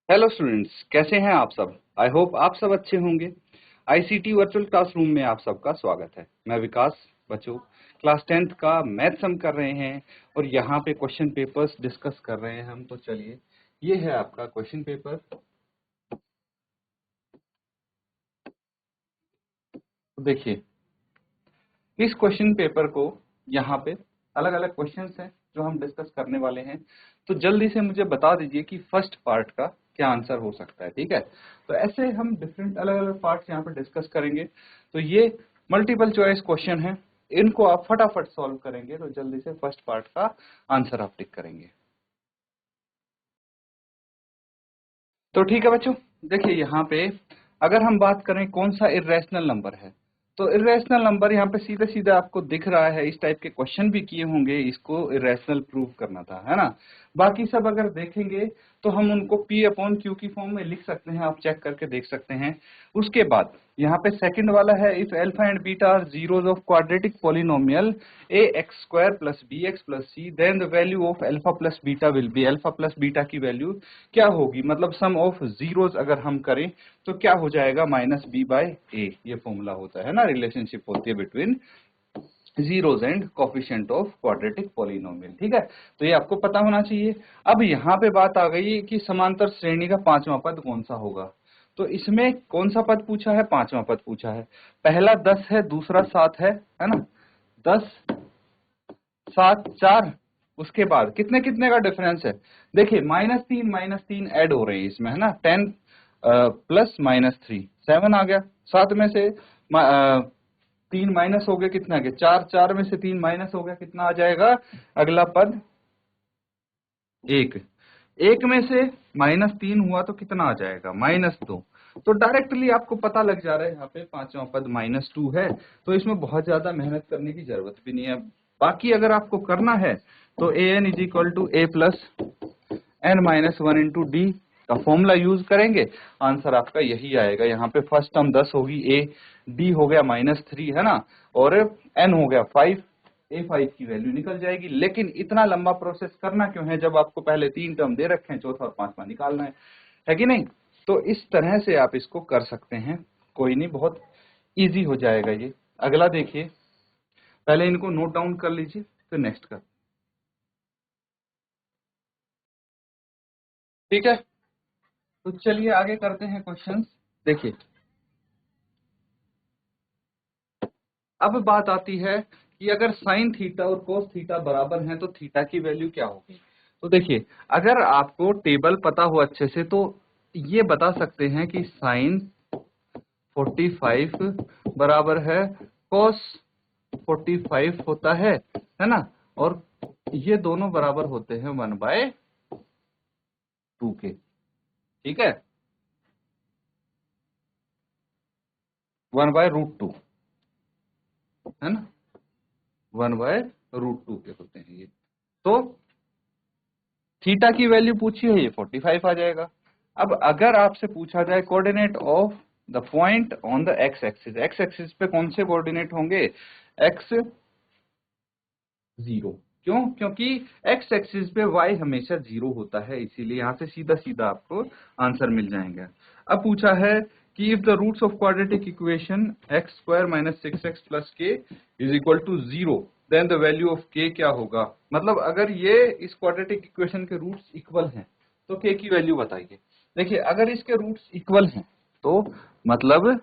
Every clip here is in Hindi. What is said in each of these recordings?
हेलो स्टूडेंट्स, कैसे हैं आप सब। आई होप आप सब अच्छे होंगे। आईसीटी वर्चुअल क्लासरूम में आप सबका स्वागत है। मैं विकास। बच्चों, क्लास 10th का मैथ्स हम कर रहे हैं और यहाँ पे क्वेश्चन पेपर्स डिस्कस कर रहे हैं हम। तो चलिए, ये है आपका क्वेश्चन पेपर। तो देखिए, इस क्वेश्चन पेपर को यहाँ पे अलग अलग क्वेश्चंस हैं जो हम डिस्कस करने वाले हैं। तो जल्दी से मुझे बता दीजिए कि फर्स्ट पार्ट का क्या आंसर हो सकता है। ठीक है, तो ऐसे हम डिफरेंट अलग अलग पार्ट्स यहाँ पे डिस्कस करेंगे। तो ये मल्टीपल चॉइस क्वेश्चन है, इनको आप फटाफट सॉल्व करेंगे तो जल्दी से फर्स्ट पार्ट का आंसर आप टिक करेंगे। तो ठीक है बच्चों, देखिए यहाँ पे अगर हम बात करें कौन सा इर्रेशनल नंबर है, तो इर्रेशनल नंबर यहाँ पे सीधे सीधे आपको दिख रहा है। इस टाइप के क्वेश्चन भी किए होंगे, इसको इर्रेशनल प्रूव करना था, है ना। बाकी सब अगर देखेंगे तो हम उनको P अपॉन क्यू की फॉर्म में लिख सकते हैं, आप चेक करके देख सकते हैं। उसके बाद यहाँ पे सेकंड वाला है, if alpha and beta are zeros of quadratic polynomial a x square plus b x plus c, then the value of alpha plus beta will be, alpha plus beta की वैल्यू क्या होगी, मतलब सम ऑफ जीरोज अगर हम करें तो क्या हो जाएगा, माइनस बी बाय ए। ये फॉर्मूला होता है ना, रिलेशनशिप होती है between zeros and coefficient of quadratic polynomial. ठीक है, तो ये आपको पता होना चाहिए। अब यहाँ पे बात आ गई कि समांतर श्रेणी का पांचवा पद कौन सा होगा। तो इसमें कौन सा पद पूछा है, पांचवा पद पूछा है। पहला 10 है, दूसरा 7 है ना। 10 7 4, उसके बाद कितने कितने का डिफरेंस है। देखिए माइनस तीन ऐड हो रहे हैं इसमें, है ना। 10 प्लस -3 7 आ गया। 7 में से 3 माइनस हो गया, कितना आ गया 4। 4 में से 3 माइनस हो गया, कितना आ जाएगा अगला पद 1। 1 में से -3 हुआ तो कितना आ जाएगा, -2। तो डायरेक्टली आपको पता लग जा रहा है यहाँ पे पांचवा पद -2 है। तो इसमें बहुत ज्यादा मेहनत करने की जरूरत भी नहीं है। बाकी अगर आपको करना है तो an is equal to a plus n minus 1 into d का फॉर्मूला यूज करेंगे, आंसर आपका यही आएगा। यहाँ पे फर्स्ट टर्म 10 होगी, ए डी हो गया -3, है ना, और n हो गया 5, A5 की वैल्यू निकल जाएगी। लेकिन इतना लंबा प्रोसेस करना क्यों है जब आपको पहले 3 टर्म दे रखे हैं, चौथा और पांचवा निकालना है कि नहीं। तो इस तरह से आप इसको कर सकते हैं, कोई नहीं, बहुत इजी हो जाएगा ये। अगला देखिए, पहले इनको नोट डाउन कर लीजिए फिर नेक्स्ट कर। ठीक है, तो चलिए आगे करते हैं क्वेश्चंस। देखिए, अब बात आती है कि अगर साइन थीटा और कोस थीटा बराबर हैं तो थीटा की वैल्यू क्या होगी। तो देखिए, अगर आपको टेबल पता हो अच्छे से तो ये बता सकते हैं कि साइन 45 बराबर है कोस 45 होता है ना, और ये दोनों बराबर होते हैं 1/2 के। ठीक है, 1/√2, है ना, 1/√2 के होते हैं ये। तो थीटा की वैल्यू पूछी है, ये 45 आ जाएगा। अब अगर आपसे पूछा जाए coordinate of the point on the x axis, x axis पे कौन से कोऑर्डिनेट होंगे, एक्स 0। क्यों, क्योंकि एक्स एक्सिस पे वाई हमेशा 0 होता है, इसीलिए यहाँ से सीधा सीधा आपको आंसर मिल जाएंगे। अब पूछा है कि if the roots of quadratic equation x square minus 6x plus k is equal to 0, then the value of k क्या होगा। मतलब अगर ये इस क्वाड्रेटिक इक्वेशन के रूट्स इक्वल हैं तो k की वैल्यू बताइए। देखिए, अगर इसके रूट्स इक्वल हैं तो मतलब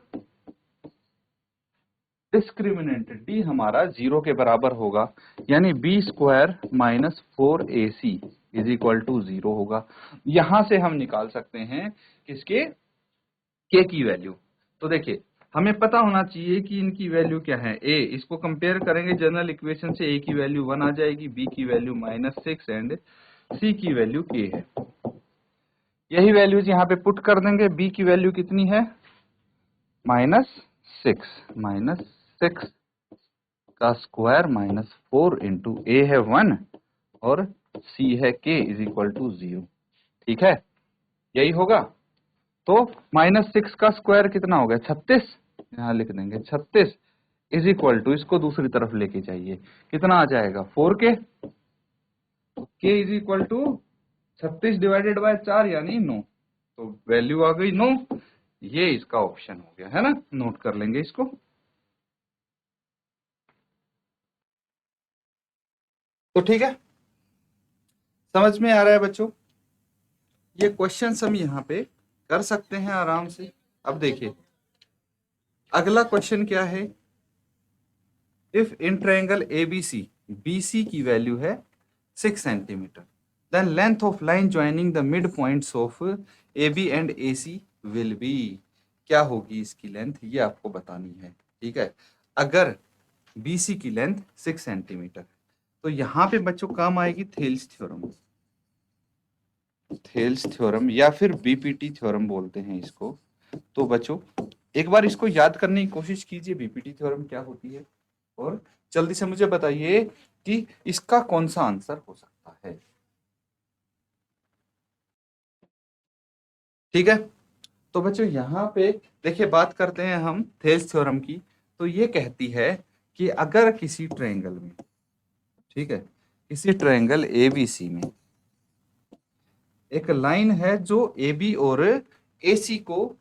डिस्क्रिमिनेंट डी हमारा 0 के बराबर होगा, यानी b square minus 4ac is equal to 0 होगा। यहां से हम निकाल सकते हैं किसके, के की वैल्यू। तो देखिए, हमें पता होना चाहिए कि इनकी वैल्यू क्या है। ए, इसको कंपेयर करेंगे जनरल इक्वेशन से, ए की वैल्यू 1 आ जाएगी, बी की वैल्यू -6 एंड सी की वैल्यू के है। यही वैल्यूज यहाँ पे पुट कर देंगे। बी की वैल्यू कितनी है, -6 का स्क्वायर -4 इंटू ए है 1 और सी है के इज इक्वल टू 0। ठीक है, यही होगा। तो -6 का स्क्वायर कितना हो गया, 36, यहाँ लिख देंगे 36 इज इक्वल टू, इसको दूसरी तरफ लेके जाइए, कितना आ जाएगा 4k। K is equal to 36 divided by 4 यानी 9। तो वैल्यू आ गई 9, ये इसका ऑप्शन हो गया है ना, नोट कर लेंगे इसको। तो ठीक है, समझ में आ रहा है बच्चों, ये क्वेश्चन हम यहाँ पे कर सकते हैं आराम से। अब देखिए अगला क्वेश्चन क्या है, if in triangle ABC BC की वैल्यू है 6 centimetre, then length of line joining the mid points of AB and AC will be, क्या होगी इसकी लेंथ, ये आपको बतानी है। ठीक है, अगर BC की लेंथ 6 सेंटीमीटर है तो यहाँ पे बच्चों काम आएगी थेल्स थ्योरम, थेल्स थ्योरम या फिर बीपीटी थ्योरम बोलते हैं इसको। तो बच्चों एक बार इसको याद करने की कोशिश कीजिए, बीपीटी थ्योरम क्या होती है, और जल्दी से मुझे बताइए कि इसका कौन सा आंसर हो सकता है। ठीक है, तो बच्चों यहाँ पे देखिए बात करते हैं हम थेल्स थ्योरम की। तो ये कहती है कि अगर किसी ट्रायंगल में, ठीक है, किसी ट्रायंगल एबीसी में एक लाइन है जो AB और AC को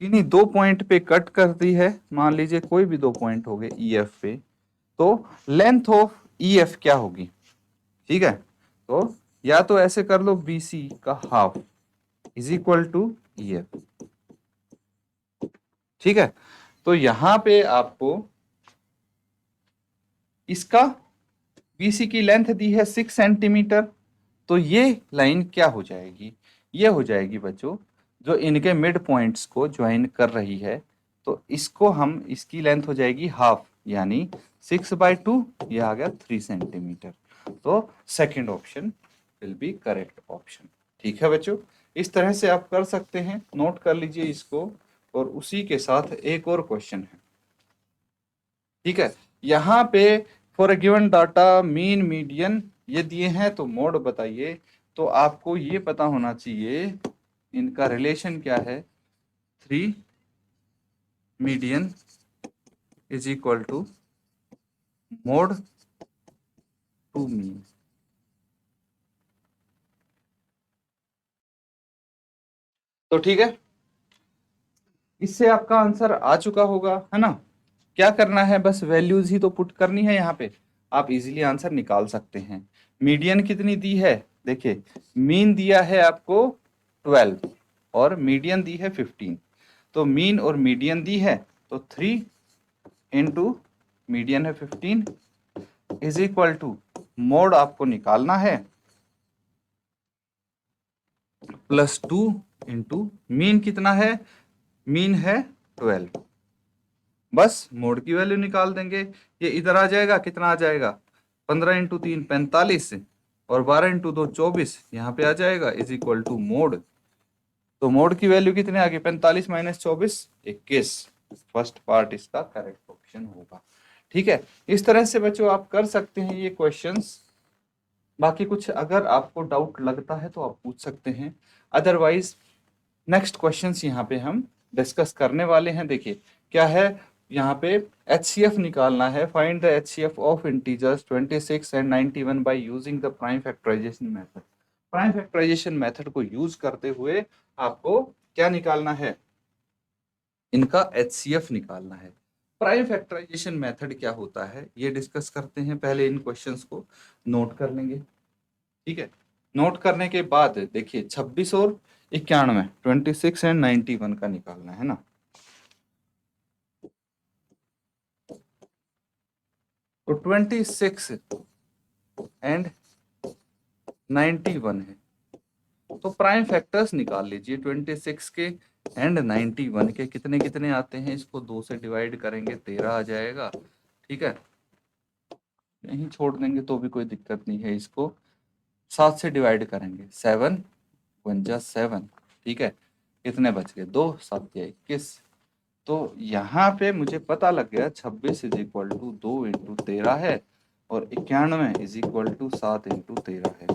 इन्हीं दो पॉइंट पे कट करती है, मान लीजिए कोई भी दो पॉइंट हो गए EF पे, तो लेंथ ऑफ EF क्या होगी। ठीक है, तो या तो ऐसे कर लो BC का half is equal to EF। ठीक है, तो यहां पे आपको इसका BC की लेंथ दी है 6 सेंटीमीटर, तो ये लाइन क्या हो जाएगी, ये हो जाएगी बच्चों जो इनके मिड पॉइंट्स को ज्वाइन कर रही है, तो इसको हम, इसकी लेंथ हो जाएगी हाफ, यानी 6/2, ये आ गया 3 सेंटीमीटर। तो second option will be correct option. ठीक है बच्चों, इस तरह से आप कर सकते हैं, नोट कर लीजिए इसको। और उसी के साथ एक और क्वेश्चन है। ठीक है, यहाँ पे for given data mean median ये दिए हैं, तो मोड बताइए। तो आपको ये पता होना चाहिए इनका रिलेशन क्या है, 3 median is equal to mode 2 mean. तो ठीक है, इससे आपका आंसर आ चुका होगा, है ना। क्या करना है, बस वैल्यूज ही तो पुट करनी है यहाँ पे, आप इजीली आंसर निकाल सकते हैं। मीडियन कितनी दी है, देखिए मीन दिया है आपको 12 और मीडियन दी है 15, तो मीन और मीडियन दी है, तो 3 इंटू मीडियन है 15 इज इक्वल टू मोड आपको निकालना है +2 इंटू मीन कितना है, मीन है 12, बस मोड की वैल्यू निकाल देंगे। ये इधर आ जाएगा, कितना आ जाएगा, 15 इंटू 3 45 और 12 इंटू 2 24, यहाँ पे आ जाएगा इज इक्वल टू मोड। तो मोड की वैल्यू कितने आ गई, 45 - 24 21। फर्स्ट पार्ट इसका करेक्ट ऑप्शन होगा। ठीक है, इस तरह से बच्चों आप कर सकते हैं ये क्वेश्चंस। बाकी कुछ अगर आपको डाउट लगता है तो आप पूछ सकते हैं, अदरवाइज नेक्स्ट क्वेश्चंस यहाँ पे हम डिस्कस करने वाले हैं। देखिए क्या है, यहाँ पे HCF निकालना है, find the HCF of integers 26 and 91 by using the prime factorisation method. Prime factorisation method को यूज करते हुए आपको क्या निकालना है, इनका HCF निकालना है। प्राइम फैक्टराइजेशन मेथड क्या होता है ये डिस्कस करते हैं, पहले इन क्वेश्चंस को नोट कर लेंगे। ठीक है, नोट करने के बाद देखिए 26 और 91, 26 एंड 91 का निकालना है ना। तो 26 एंड 91 है, तो प्राइम फैक्टर्स निकाल लीजिए। 26 के एंड 91 के कितने कितने आते हैं, इसको 2 से डिवाइड करेंगे 13 आ जाएगा। ठीक है, यहीं छोड़ देंगे तो भी कोई दिक्कत नहीं है, इसको 7 से डिवाइड करेंगे, 7 1 जा 7। ठीक है, कितने बच गए, 2 7 या 21। तो यहाँ पे मुझे पता लग गया 26 इज इक्वल टू 2 इंटू 13 है और 91 इज इक्वल टू 7 इंटू 13 है।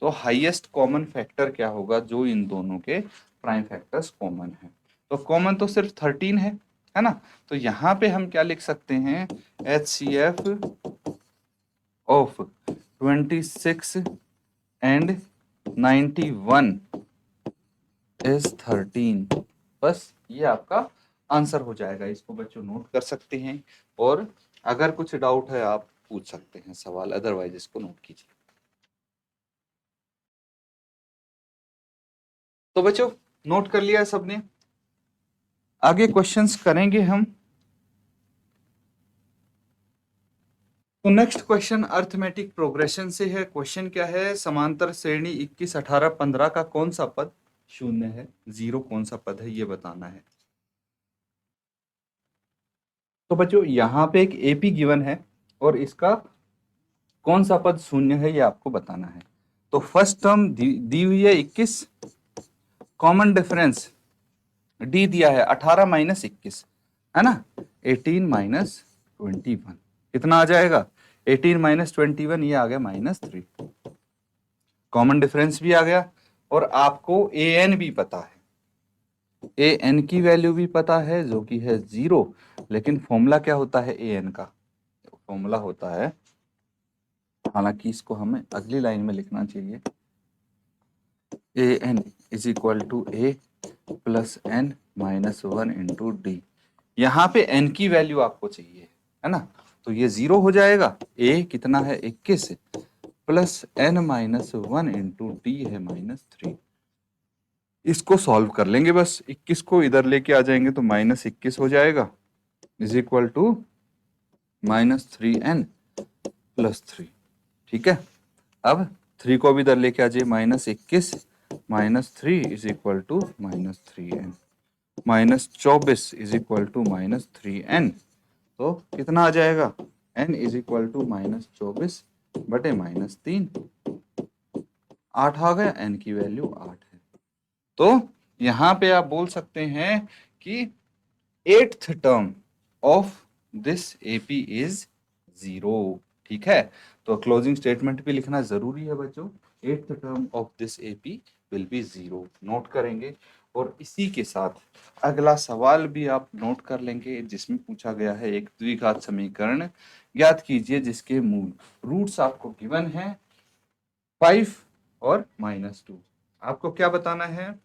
तो हाईएस्ट कॉमन फैक्टर क्या होगा, जो इन दोनों के प्राइम फैक्टर्स कॉमन है। तो कॉमन तो सिर्फ 13 है ना। तो यहाँ पे हम क्या लिख सकते हैं, HCF ऑफ 26 एंड 91 इज 13। बस ये आपका आंसर हो जाएगा। इसको बच्चों नोट कर सकते हैं, और अगर कुछ डाउट है आप पूछ सकते हैं सवाल, अदरवाइज इसको नोट कीजिए। तो बच्चों नोट कर लिया सबने? आगे क्वेश्चंस करेंगे हम। तो नेक्स्ट क्वेश्चन अर्थमेटिक प्रोग्रेशन से है। क्वेश्चन क्या है, समांतर श्रेणी 21, 18, 15 का कौन सा पद शून्य है, जीरो कौन सा पद है ये बताना है। तो बच्चों यहाँ पे एक एपी गिवन है और इसका कौन सा पद शून्य है ये आपको बताना है। तो फर्स्ट टर्म दी हुई है 21, कॉमन डिफरेंस डी दिया है 18 माइनस 21, है ना। 18 माइनस 21 कितना आ जाएगा, 18 माइनस 21 ये आ गया -3। कॉमन डिफरेंस भी आ गया, और आपको ए एन भी पता है, ए एन की वैल्यू भी पता है जो कि है 0। लेकिन फॉर्मूला क्या होता है ए एन का, फॉर्मूला होता है, हालांकि इसको हमें अगली लाइन में लिखना चाहिए, a n is equal to a plus n minus 1 into d. यहाँ पे एन की वैल्यू आपको चाहिए, है ना। तो ये 0 हो जाएगा, ए कितना है 21 plus n minus 1 into d है -3। इसको सॉल्व कर लेंगे, बस 21 को इधर लेके आ जाएंगे तो -21 हो जाएगा, is equal to -3n plus 3। ठीक है, अब 3 को भी इधर लेके आ जाइए, -21 -3 is equal to -3n, -24 is equal to -3n। तो कितना आ जाएगा, n इज इक्वल टू -24 बटे -3, 8 आ गया, n की वैल्यू 8 है। तो यहां पे आप बोल सकते हैं कि 8th term of this AP is 0। ठीक है, तो क्लोजिंग स्टेटमेंट भी लिखना जरूरी है बच्चों। 8th term of this AP will be 0, note करेंगे। और इसी के साथ अगला सवाल भी आप नोट कर लेंगे, जिसमें पूछा गया है एक द्विघात समीकरण ज्ञात कीजिए जिसके मूल रूट्स आपको गिवन है 5 और -2। आपको क्या बताना है,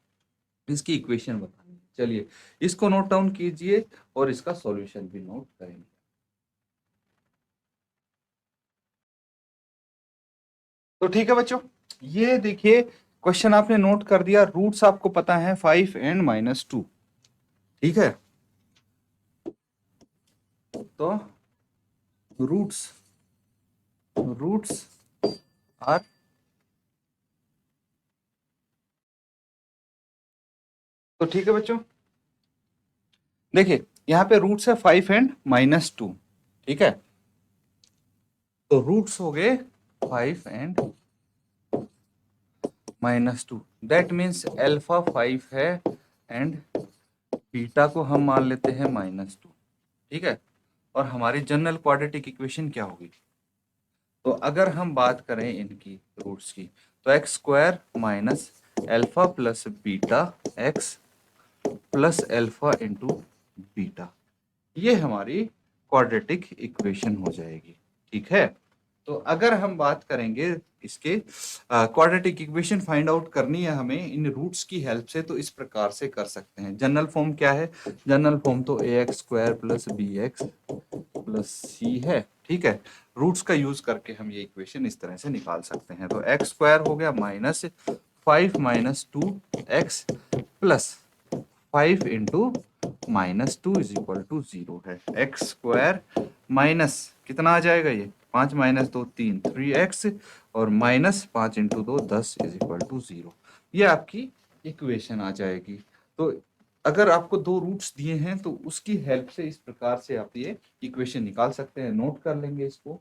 इसकी इक्वेशन बतानी है। चलिए इसको नोट डाउन कीजिए और इसका सॉल्यूशन भी नोट करेंगे। तो ठीक है बच्चों, ये देखिए क्वेश्चन आपने नोट कर दिया, रूट्स आपको पता है 5 एंड -2। ठीक है, तो रूट्स रूट्स आर, तो ठीक है बच्चों, देखिए यहाँ पे रूट्स है 5 एंड -2। ठीक है, तो रूट्स हो गए 5 एंड -2, दैट मीन्स अल्फा 5 है एंड बीटा को हम मान लेते हैं -2। ठीक है, और हमारी जनरल क्वाड्रेटिक इक्वेशन क्या होगी, तो अगर हम बात करें इनकी रूट्स की, तो x square minus alpha plus beta x plus alpha into beta, ये हमारी क्वाड्रेटिक इक्वेशन हो जाएगी। ठीक है, तो अगर हम बात करेंगे इसके क्वाड्रेटिक इक्वेशन फाइंड आउट करनी है हमें इन रूट्स की हेल्प से, तो इस प्रकार से कर सकते हैं। जनरल फॉर्म क्या है, जनरल फॉर्म तो a x square plus b x plus c है। ठीक है, रूट्स का यूज करके हम ये इक्वेशन इस तरह से निकाल सकते हैं। तो एक्स स्क्वायर हो गया -5 minus 2x plus 5 into -2 is equal to 0 है। एक्स स्क्वायर माइनस कितना आ जाएगा, ये 5 माइनस 2 3, 3x और -5 इंटू 2 10 इज इक्वल टू 0। ये आपकी इक्वेशन आ जाएगी। तो अगर आपको दो रूट्स दिए हैं तो उसकी हेल्प से इस प्रकार से आप ये इक्वेशन निकाल सकते हैं। नोट कर लेंगे इसको।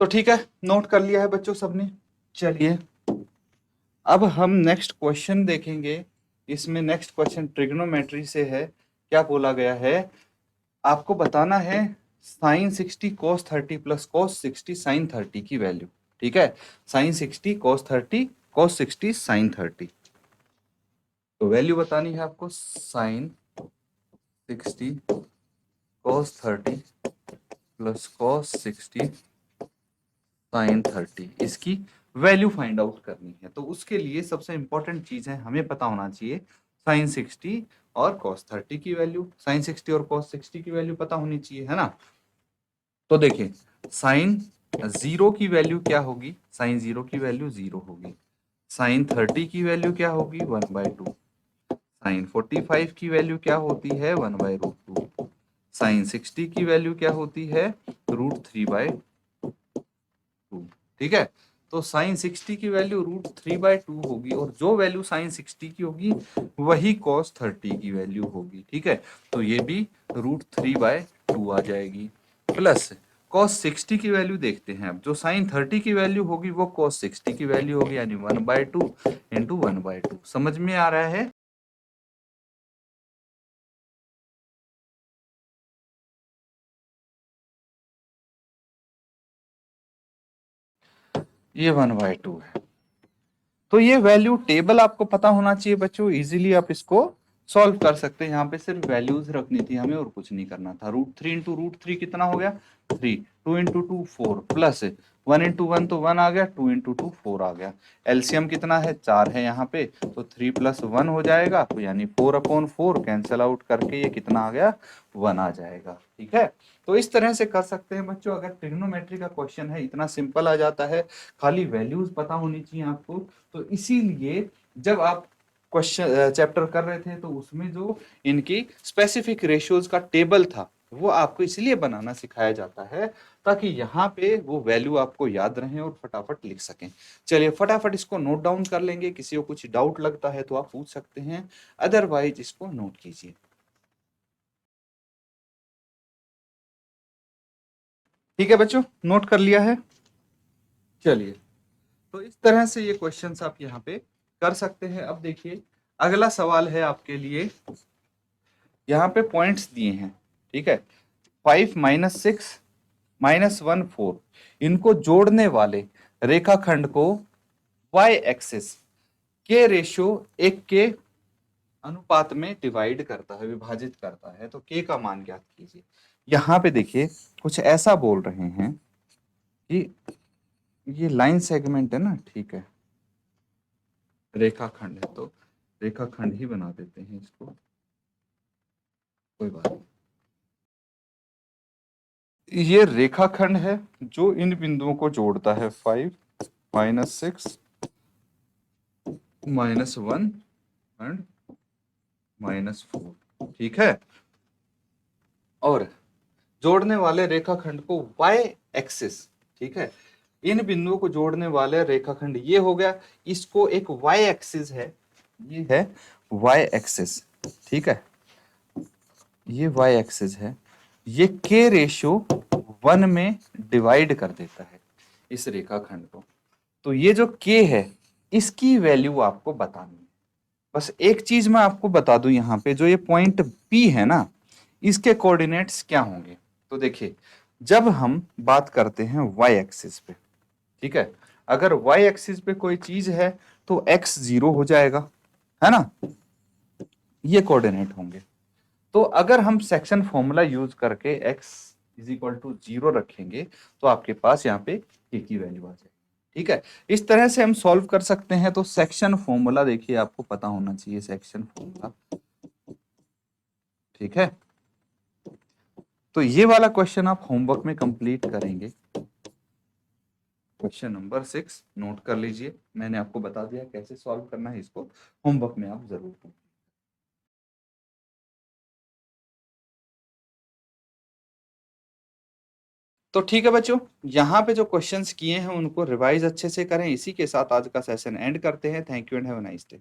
तो ठीक है, नोट कर लिया है बच्चों सबने। चलिए अब हम नेक्स्ट क्वेश्चन देखेंगे। इसमें नेक्स्ट क्वेश्चन ट्रिग्नोमेट्री से है। क्या बोला गया है, आपको बताना है sine 60 cos 30 plus cos 60 sine 30 की वैल्यू। ठीक है, साइन 60 cos 30 cos 60 साइन 30, तो वैल्यू बतानी है आपको sine 60 cos 30 plus cos 60 sine 30 इसकी वैल्यू फाइंड आउट करनी है। तो उसके लिए सबसे इंपॉर्टेंट चीज है, हमें पता होना चाहिए साइन 60 और कॉस 30 की वैल्यू। साइन 60 और कॉस 60 की वैल्यू पता होनी चाहिए, है ना। तो देखिए साइन 0 की वैल्यू क्या होगी, साइन 0 की वैल्यू 0 होगी। साइन 30 की वैल्यू क्या होगी, 1/2। साइन 45 की वैल्यू क्या होती है, 1/√2। साइन 60 की वैल्यू क्या होती है, √3/2। ठीक है, तो साइन 60 की वैल्यू √3/2 होगी, और जो वैल्यू साइन 60 की होगी वही कॉस 30 की वैल्यू होगी। ठीक है, तो ये भी √3/2 आ जाएगी। प्लस कॉस 60 की वैल्यू देखते हैं, अब जो साइन 30 की वैल्यू होगी वो कॉस 60 की वैल्यू होगी, यानी 1/2 इंटू 1/2। समझ में आ रहा है। ये 1/2 है। तो ये वैल्यू टेबल आपको पता होना चाहिए बच्चों, इजीली आप इसको सॉल्व कर सकते हैं। यहाँ पे सिर्फ वैल्यूज रखनी थी हमें, और कुछ नहीं करना था। √3 इंटू √3 कितना हो गया, 3। 2 इंटू 2 4, प्लस 1 इंटू 1 तो 1 आ गया, 2 इंटू 2 4 आ गया। एलसीएम कितना है, 4 है यहाँ पे, तो 3 + 1 हो जाएगा, तो यानी 4/4 कैंसिल आउट करके ये कितना आ गया, 1 आ जाएगा। ठीक है, तो इस तरह से कर सकते हैं बच्चों। अगर ट्रिग्नोमेट्री का क्वेश्चन है, इतना सिंपल आ जाता है, खाली वैल्यूज पता होनी चाहिए आपको। तो इसीलिए जब आप क्वेश्चन चैप्टर कर रहे थे तो उसमें जो इनकी स्पेसिफिक रेशियोज का टेबल था वो आपको इसलिए बनाना सिखाया जाता है ताकि यहाँ पे वो वैल्यू आपको याद रहे और फटाफट लिख सकें। चलिए फटाफट इसको नोट डाउन कर लेंगे, किसी को कुछ डाउट लगता है तो आप पूछ सकते हैं, अदरवाइज इसको नोट कीजिए। ठीक है बच्चों, नोट कर लिया है। चलिए, तो इस तरह से ये क्वेश्चंस आप यहाँ पे कर सकते हैं। अब देखिए अगला सवाल है आपके लिए, यहाँ पे पॉइंट्स दिए हैं। ठीक है, 5 - 6 -1 4, इनको जोड़ने वाले रेखाखंड को y एक्सिस के रेशियो 1 के अनुपात में डिवाइड करता है, विभाजित करता है। तो k का मान ज्ञात कीजिए। यहाँ पे देखिए कुछ ऐसा बोल रहे हैं कि ये लाइन सेगमेंट है ना, ठीक है, रेखाखंड है, तो रेखाखंड ही बना देते हैं इसको, कोई बात नहीं। ये रेखाखंड है जो इन बिंदुओं को जोड़ता है, 5 - 6 -1 एंड -4। ठीक है, और जोड़ने वाले रेखाखंड को y एक्सिस, ठीक है, इन बिंदुओं को जोड़ने वाले रेखाखंड ये हो गया, इसको एक y एक्सिस है, ये है y एक्सिस। ठीक है, ये y एक्सिस है, ये k रेशियो 1 में डिवाइड कर देता है इस रेखाखंड को। तो ये जो k है इसकी वैल्यू आपको बतानी है। बस एक चीज मैं आपको बता दूं, यहाँ पे जो ये पॉइंट P है ना, इसके कोऑर्डिनेट्स क्या होंगे। तो देखिए जब हम बात करते हैं y एक्सिस पे, ठीक है, अगर y एक्सिस पे कोई चीज है तो x 0 हो जाएगा, है ना, ये कोऑर्डिनेट होंगे। तो अगर हम सेक्शन फॉर्मूला यूज करके x = 0 रखेंगे तो आपके पास यहाँ पे k की वैल्यू आ जाएगी। ठीक है, इस तरह से हम सॉल्व कर सकते हैं। तो सेक्शन फॉर्मूला देखिए आपको पता होना चाहिए, सेक्शन फॉर्मूला। ठीक है, तो ये वाला क्वेश्चन आप होमवर्क में कंप्लीट करेंगे। क्वेश्चन नंबर 6 नोट कर लीजिए, मैंने आपको बता दिया कैसे सॉल्व करना है, इसको होमवर्क में आप जरूर करें। तो ठीक है बच्चों, यहाँ पे जो क्वेश्चंस किए हैं उनको रिवाइज अच्छे से करें। इसी के साथ आज का सेशन एंड करते हैं। Thank you and have a nice day.